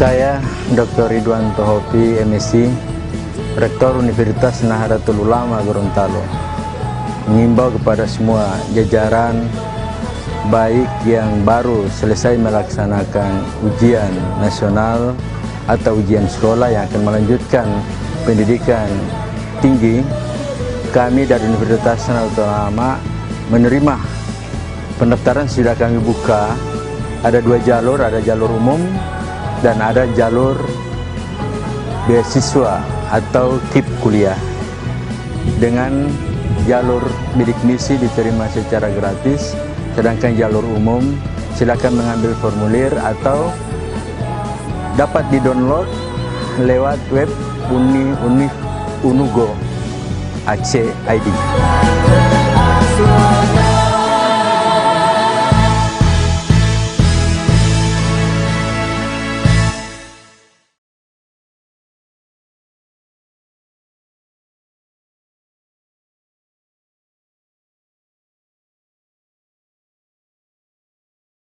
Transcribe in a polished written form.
Saya Dr. Ridwan Tohopi, MSc, Rektor Universitas Nahdlatul Ulama Gorontalo, mengimbau kepada semua jajaran baik yang baru selesai melaksanakan ujian nasional atau ujian sekolah yang akan melanjutkan pendidikan tinggi. Kami dari Universitas Nahdlatul Ulama menerima pendaftaran sudah kami buka. Ada dua jalur, ada jalur umum dan ada jalur beasiswa atau KIP kuliah. Dengan jalur bidik misi diterima secara gratis, sedangkan jalur umum silakan mengambil formulir atau dapat di-download lewat web Unugo Aceh ID.